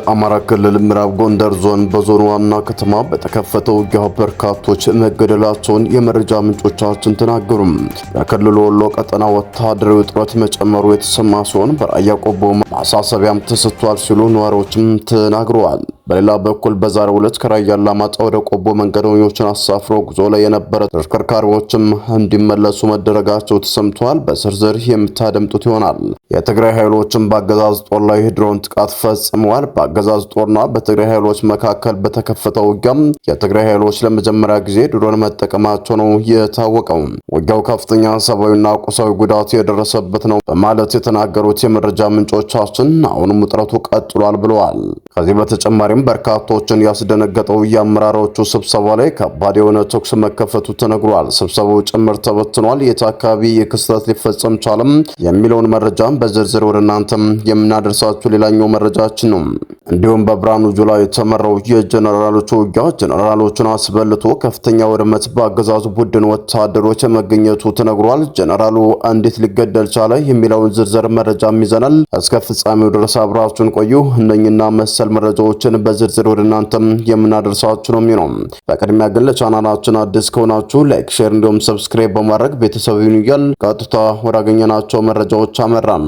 በአማራ ክልል ምዕራብ ጎንደር ዞን በዞኑ ዋና ከተማ በተከፈተው ውጊያ በርካቶች መገደላቸውን የመረጃ ምንጮቻችን ተናገሩ። በክልሉ ወሎ ቀጠና ወታደራዊ ውጥረት መጨመሩ የተሰማ ሲሆን በራያ ቆቦ ማሳሰቢያም ተሰጥቷል ሲሉ ነዋሪዎችም ተናግረዋል። በሌላ በኩል በዛሬው ዕለት ከራያ አላማጣ ወደ ቆቦ መንገደኞችን አሳፍሮ ጉዞ ላይ የነበረ ተሽከርካሪዎችም እንዲመለሱ መደረጋቸው ተሰምቷል። በዝርዝር የምታደምጡት ይሆናል። የትግራይ ኃይሎችም በአገዛዝ ጦር ላይ ድሮን ጥቃት ፈጽመዋል። በአገዛዝ ጦርና በትግራይ ኃይሎች መካከል በተከፈተው ውጊያም የትግራይ ኃይሎች ለመጀመሪያ ጊዜ ድሮን መጠቀማቸው ነው የታወቀው። ውጊያው ከፍተኛ ሰብአዊና ቁሳዊ ጉዳት የደረሰበት ነው በማለት የተናገሩት የመረጃ ምንጮቻችን አሁንም ውጥረቱ ቀጥሏል ብለዋል። ከዚህ በተጨማሪም በርካቶችን ያስደነገጠው የአመራሮቹ ስብሰባ ላይ ከባድ የሆነ ተኩስ መከፈቱ ተነግሯል። ስብሰባው ጭምር ተበትኗል። የት አካባቢ የክስተት ሊፈጸም ቻለም የሚለውን መረጃም በዝርዝር ወደ እናንተም የምናደርሳችሁ ሌላኛው መረጃችን ነው። እንዲሁም በብርሃኑ ጁላ የተመራው የጀነራሎቹ ውጊያ ጀነራሎቹን አስበልቶ ከፍተኛ ውድመት በአገዛዙ ቡድን ወታደሮች መገኘቱ ተነግሯል። ጀነራሉ እንዴት ሊገደል ቻለ የሚለውን ዝርዝር መረጃም ይዘናል። እስከ ፍጻሜው ድረስ አብራችሁን ቆዩ። እነኝና መሰል መረጃዎችን በዝርዝር ወደ እናንተም የምናደርሳችሁ ነው የሚሆነው። በቅድሚያ ግን ለቻናላችን አዲስ ከሆናችሁ ላይክ፣ ሼር እንዲሁም ሰብስክራይብ በማድረግ ቤተሰብ ይሁኑ እያል ቀጥታ ወዳገኘናቸው መረጃዎች አመራን።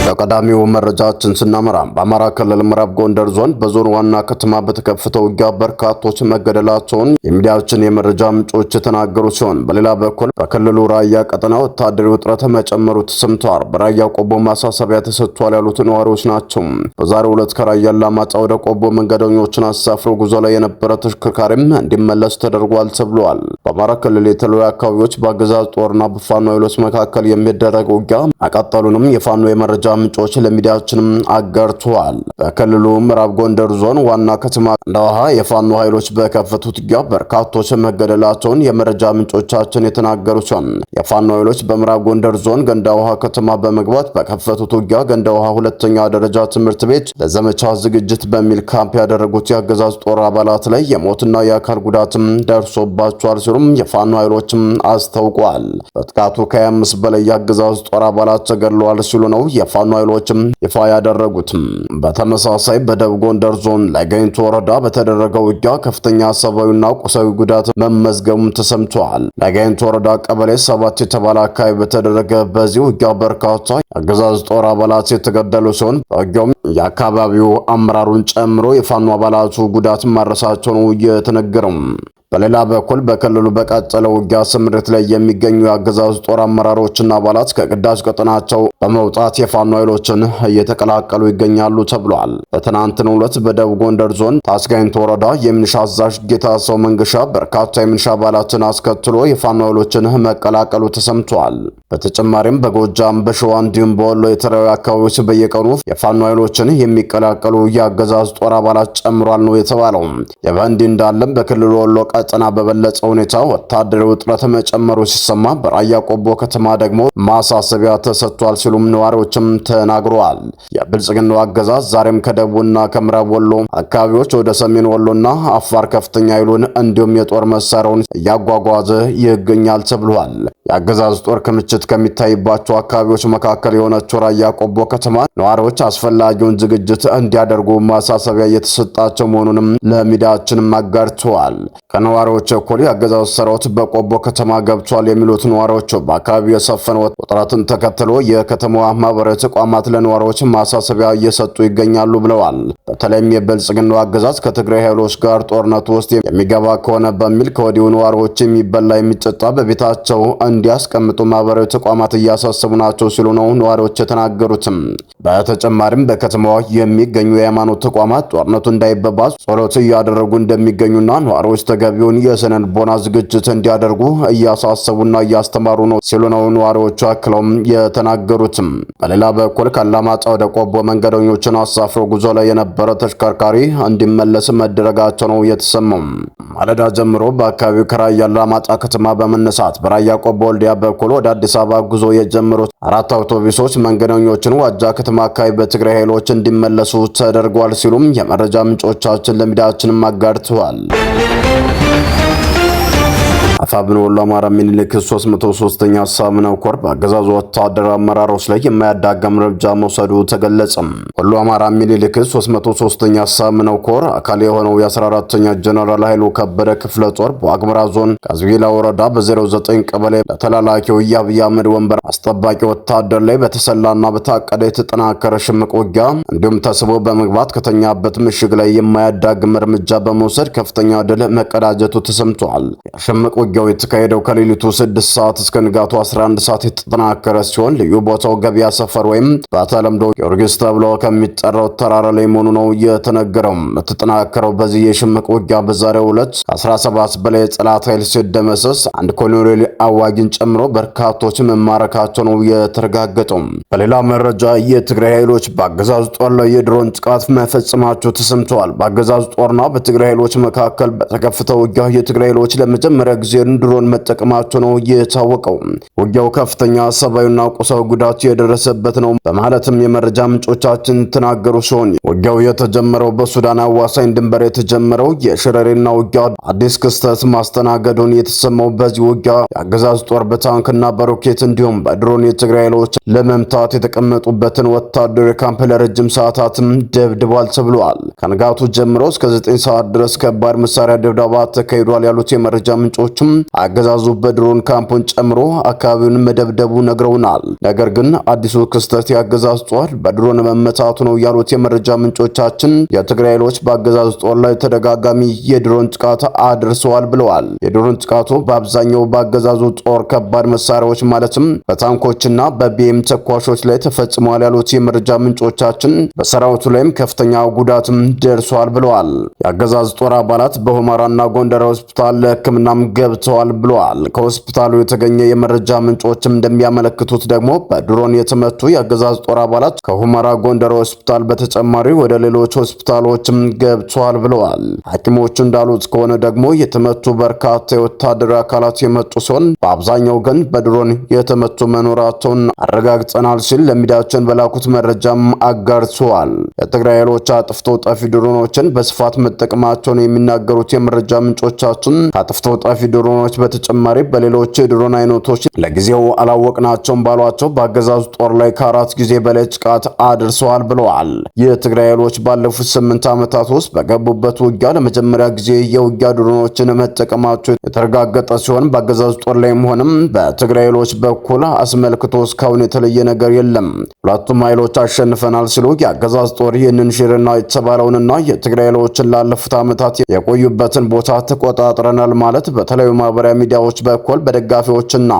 በቀዳሚው መረጃችን ስናመራ በአማራ ክልል ምዕራብ ጎንደር ዞን በዞን ዋና ከተማ በተከፈተው ውጊያ በርካቶች መገደላቸውን የሚዲያችን የመረጃ ምንጮች የተናገሩ ሲሆን በሌላ በኩል በክልሉ ራያ ቀጠና ወታደራዊ ውጥረት መጨመሩ ተሰምቷል። በራያ ቆቦ ማሳሰቢያ ተሰጥቷል ያሉት ነዋሪዎች ናቸው። በዛሬው ዕለት ከራያ አላማጣ ወደ ቆቦ መንገደኞችን አሳፍሮ ጉዞ ላይ የነበረ ተሽከርካሪም እንዲመለስ ተደርጓል ተብሏል። በአማራ ክልል የተለያዩ አካባቢዎች በአገዛዝ ጦርና በፋኖ ኃይሎች መካከል የሚደረግ ውጊያ መቀጠሉንም የፋኖ የመረጃ ምንጮች ለሚዲያችንም አጋርተዋል። በክልሉ ምዕራብ ጎንደር ዞን ዋና ከተማ ገንዳውሃ የፋኖ ኃይሎች በከፈቱት ውጊያ በርካቶች መገደላቸውን የመረጃ ምንጮቻችን የተናገሩ ሲሆን የፋኖ ኃይሎች በምዕራብ ጎንደር ዞን ገንዳውሃ ከተማ በመግባት በከፈቱት ውጊያ ገንዳውሃ ሁለተኛ ደረጃ ትምህርት ቤት ለዘመቻ ዝግጅት በሚል ካምፕ ያደረጉት የአገዛዝ ጦር አባላት ላይ የሞትና የአካል ጉዳትም ደርሶባቸዋል ሲሉም የፋኖ ኃይሎችም አስታውቀዋል። በጥቃቱ ከ25 በላይ የአገዛዝ ጦር አባላት ተገድለዋል ሲሉ ነው የፋኖ ኃይሎችም ይፋ ያደረጉትም። በተመሳሳይ በደቡብ ጎንደር ዞን ላይ ጋይንት ወረዳ በተደረገው ውጊያ ከፍተኛ ሰብአዊና ቁሳዊ ጉዳት መመዝገቡም ተሰምቷል። ለጋይንት ወረዳ ቀበሌ 7 የተባለ አካባቢ በተደረገ በዚህ ውጊያ በርካታ የአገዛዝ ጦር አባላት የተገደሉ ሲሆን በውጊያውም የአካባቢው አመራሩን ጨምሮ የፋኖ አባላቱ ጉዳት ማድረሳቸው ነው የተነገረው። በሌላ በኩል በክልሉ በቀጠለው ውጊያ ስምሪት ላይ የሚገኙ የአገዛዙ ጦር አመራሮችና አባላት ከግዳጅ ቀጠናቸው በመውጣት የፋኖ ኃይሎችን እየተቀላቀሉ ይገኛሉ ተብሏል። በትናንትናው ዕለት በደቡብ ጎንደር ዞን ታስጋይንት ወረዳ የሚኒሻ አዛዥ ጌታሰው መንገሻ በርካታ የሚኒሻ አባላትን አስከትሎ የፋኖ ኃይሎችን መቀላቀሉ ተሰምቷል። በተጨማሪም በጎጃም፣ በሸዋ እንዲሁም በወሎ የተለያዩ አካባቢዎች በየቀኑ የፋኖ ኃይሎችን የሚቀላቀሉ የአገዛዙ ጦር አባላት ጨምሯል ነው የተባለው። የበንዲ እንዳለም በክልሉ ወሎ ቀጠና በበለጠ ሁኔታ ወታደራዊ ውጥረት መጨመሩ ሲሰማ በራያ ቆቦ ከተማ ደግሞ ማሳሰቢያ ተሰጥቷል ሲሉም ነዋሪዎችም ተናግረዋል። የብልጽግናው አገዛዝ ዛሬም ከደቡብና ከምዕራብ ወሎ አካባቢዎች ወደ ሰሜን ወሎና አፋር ከፍተኛ ኃይሉን እንዲሁም የጦር መሳሪያውን እያጓጓዘ ይገኛል ተብሏል። የአገዛዝ ጦር ክምችት ከሚታይባቸው አካባቢዎች መካከል የሆነችው ራያ ቆቦ ከተማ ነዋሪዎች አስፈላጊውን ዝግጅት እንዲያደርጉ ማሳሰቢያ እየተሰጣቸው መሆኑንም ለሚዲያችንም አጋርተዋል። ከነዋሪዎች እኩል የአገዛዙ ሰራዊት በቆቦ ከተማ ገብቷል የሚሉት ነዋሪዎች በአካባቢው የሰፈነው ውጥረትን ተከትሎ የከተማዋ ማህበራዊ ተቋማት ለነዋሪዎች ማሳሰቢያ እየሰጡ ይገኛሉ ብለዋል። በተለይም የብልጽግናው አገዛዝ ከትግራይ ኃይሎች ጋር ጦርነቱ ውስጥ የሚገባ ከሆነ በሚል ከወዲሁ ነዋሪዎች የሚበላ የሚጠጣ በቤታቸው እንዲያስቀምጡ ማህበራዊ ተቋማት እያሳሰቡ ናቸው ሲሉ ነው ነዋሪዎች የተናገሩትም። በተጨማሪም በከተማዋ የሚገኙ የሃይማኖት ተቋማት ጦርነቱ እንዳይባባስ ጸሎት እያደረጉ እንደሚገኙና ነዋሪዎች ተገቢውን የስነ ልቦና ዝግጅት እንዲያደርጉ እያሳሰቡና እያስተማሩ ነው ሲሉ ነው ነዋሪዎቹ አክለውም የተናገሩትም። በሌላ በኩል ከአላማጣ ወደ ቆቦ መንገደኞችን አሳፍሮ ጉዞ ላይ የነበረ ተሽከርካሪ እንዲመለስ መደረጋቸው ነው የተሰማው። ማለዳ ጀምሮ በአካባቢው ከራያ አላማጣ ከተማ በመነሳት በራያ ቆቦ ወልዲያ በኩል ወደ አዲስ አበባ ጉዞ የጀመሩት 4 አውቶቡሶች መንገደኞችን ዋጃ ከተማ አካባቢ በትግራይ ኃይሎች እንዲመለሱ ተደርጓል ሲሉም የመረጃ ምንጮቻችን ለሚዲያችንም አጋርተዋል። አፋብን ወሎ አማራ ሚኒልክ 303ኛ ሳምነው ኮር በአገዛዙ ወታደራዊ አመራሮች ላይ የማያዳግም እርምጃ መውሰዱ ተገለጸ። ወሎ አማራ ሚኒልክ 303ኛ ሳምነው ኮር አካል የሆነው የ14ኛ ጀነራል ኃይሉ ከበደ ክፍለ ጦር በዋግምራ ዞን ቃዝቪላ ወረዳ በ09 ቀበሌ ለተላላኪው የአብይ አህመድ ወንበር አስጠባቂ ወታደር ላይ በተሰላና በታቀደ የተጠናከረ ሽምቅ ውጊያ እንዲሁም ተስቦ በመግባት ከተኛበት ምሽግ ላይ የማያዳግም እርምጃ በመውሰድ ከፍተኛ ድል መቀዳጀቱ ተሰምቷል። የሽምቅ ውጊያው የተካሄደው ከሌሊቱ 6 ሰዓት እስከ ንጋቱ 11 ሰዓት የተጠናከረ ሲሆን ልዩ ቦታው ገበያ ሰፈር ወይም በተለምዶ ጊዮርጊስ ተብሎ ከሚጠራው ተራራ ላይ መሆኑ ነው የተነገረው። የተጠናከረው በዚህ የሽምቅ ውጊያ በዛሬው ዕለት 17 በላይ የጠላት ኃይል ሲደመሰስ አንድ ኮሎኔል አዋጊን ጨምሮ በርካቶች መማረካቸው ነው የተረጋገጠው። በሌላ መረጃ የትግራይ ኃይሎች በአገዛዙ ጦር ላይ የድሮን ጥቃት መፈጸማቸው ተሰምተዋል። በአገዛዙ ጦርና በትግራይ ኃይሎች መካከል በተከፈተው ውጊያ የትግራይ ኃይሎች ለመጀመሪያ ጊዜ ድሮን መጠቀማቸው ነው የታወቀው። ውጊያው ከፍተኛ ሰብአዊና ቁሳዊ ጉዳት የደረሰበት ነው በማለትም የመረጃ ምንጮቻችን ተናገሩ ሲሆን ውጊያው የተጀመረው በሱዳን አዋሳኝ ድንበር የተጀመረው የሽረሬና ውጊያ አዲስ ክስተት ማስተናገዱን የተሰማው በዚህ ውጊያ የአገዛዙ ጦር በታንክና በሮኬት እንዲሁም በድሮን የትግራይ ኃይሎች ለመምታት የተቀመጡበትን ወታደራዊ ካምፕ ለረጅም ሰዓታትም ደብድቧል ተብሏል። ከንጋቱ ጀምሮ እስከ 9 ሰዓት ድረስ ከባድ መሳሪያ ድብደባ ተካሂዷል ያሉት የመረጃ ምንጮችም አገዛዙ በድሮን ካምፑን ጨምሮ አካባቢውን መደብደቡ ነግረውናል። ነገር ግን አዲሱ ክስተት የአገዛዙ ጦር በድሮን መመታቱ ነው ያሉት የመረጃ ምንጮቻችን የትግራይ ኃይሎች በአገዛዙ ጦር ላይ ተደጋጋሚ የድሮን ጥቃት አድርሰዋል ብለዋል። የድሮን ጥቃቱ በአብዛኛው በአገዛዙ ጦር ከባድ መሳሪያዎች ማለትም በታንኮችና በቢኤም ተኳሾች ላይ ተፈጽመዋል ያሉት የመረጃ ምንጮቻችን በሰራዊቱ ላይም ከፍተኛ ጉዳትም ደርሷል ብለዋል። የአገዛዙ ጦር አባላት በሁመራና ጎንደር ሆስፒታል ለሕክምናም ገብተዋል ብለዋል። ከሆስፒታሉ የተገኘ የመረጃ ምንጮችም እንደሚያመለክቱት ደግሞ በድሮን የተመቱ የአገዛዙ ጦር አባላት ከሁመራ ጎንደር ሆስፒታል በተጨማሪ ወደ ሌሎች ሆስፒታሎችም ገብተዋል ብለዋል። ሐኪሞቹ እንዳሉት ከሆነ ደግሞ የተመቱ በርካታ የወታደራዊ አካላት የመጡ ሲሆን በአብዛኛው ግን በድሮን የተመቱ መኖራቸውን አረጋግጠናል ሲል ለሚዲያችን በላኩት መረጃም አጋርተዋል። የትግራይ ኃይሎች አጥፍቶ ጠፊ ድሮኖችን በስፋት መጠቀማቸውን የሚናገሩት የመረጃ ምንጮቻችን ከአጥፍቶ ጠፊ ድሮኖች በተጨማሪ በሌሎች የድሮን አይነቶች ለጊዜው አላወቅናቸውም ባሏቸው በአገዛዙ ጦር ላይ ከ4 ጊዜ በላይ ጥቃት አድርሰዋል ብለዋል። የትግራይ ኃይሎች ባለፉት 8 ዓመታት ውስጥ በገቡበት ውጊያ ለመጀመሪያ ጊዜ የውጊያ ድሮኖችን መጠቀማቸው የተረጋገጠ ሲሆን በአገዛዙ ጦር ላይም ሆነም በትግራይ ኃይሎች በኩል አስመልክቶ እስካሁን የተለየ ነገር የለም። ሁለቱም ኃይሎች አሸንፈናል ሲሉ የአገዛዙ ጦር ይህንን ሽርና የተባለውንና የትግራይ ኃይሎችን ላለፉት ዓመታት የቆዩበትን ቦታ ተቆጣጥረናል ማለት በተለያዩ ማህበራዊ ሚዲያዎች በኩል በደጋፊዎችና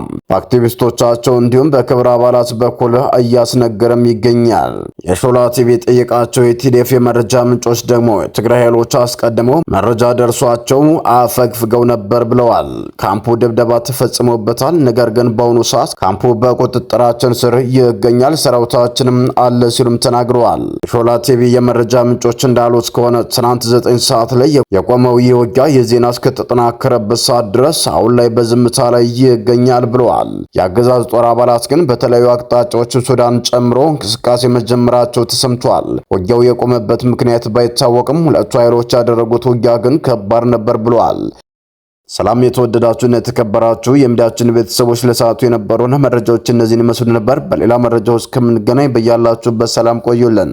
በአክቲቪስቶቻቸው እንዲሁም በክብረ አባላት በኩል እያስነገረም ይገኛል። የሾላ ቲቪ ጠየቃቸው የቲዲኤፍ የመረጃ ምንጮች ደግሞ የትግራይ ኃይሎች አስቀድመው መረጃ ደርሷቸው አፈግፍገው ነበር ብለዋል። ካምፑ ድብደባ ተፈጽሞበታል፣ ነገር ግን በአሁኑ ሰዓት ካምፑ በቁጥጥራችን ስር ይገኛል፣ ሰራዊታችንም አለ ሲሉም ተናግረዋል። የሾላ ቲቪ የመረጃ ምንጮች እንዳሉት ከሆነ ትናንት 9 ሰዓት ላይ የቆመው ይህ ውጊያ የዜና እስከተጠናከረበት ሰዓት ድረስ አሁን ላይ በዝምታ ላይ ይገኛል ብለዋል። የአገዛዝ ጦር አባላት ግን በተለያዩ አቅጣጫዎች ሱዳን ጨምሮ እንቅስቃሴ መጀመራቸው ተሰምቷል። ውጊያው የቆመበት ምክንያት ባይታወቅም ሁለቱ ኃይሎች ያደረጉት ውጊያ ግን ከባድ ነበር ብለዋል። ሰላም የተወደዳችሁና የተከበራችሁ የሚዲያችን ቤተሰቦች ለሰዓቱ የነበሩን መረጃዎች እነዚህን ይመስሉ ነበር። በሌላ መረጃዎች እስከምንገናኝ በያላችሁበት ሰላም ቆዩልን።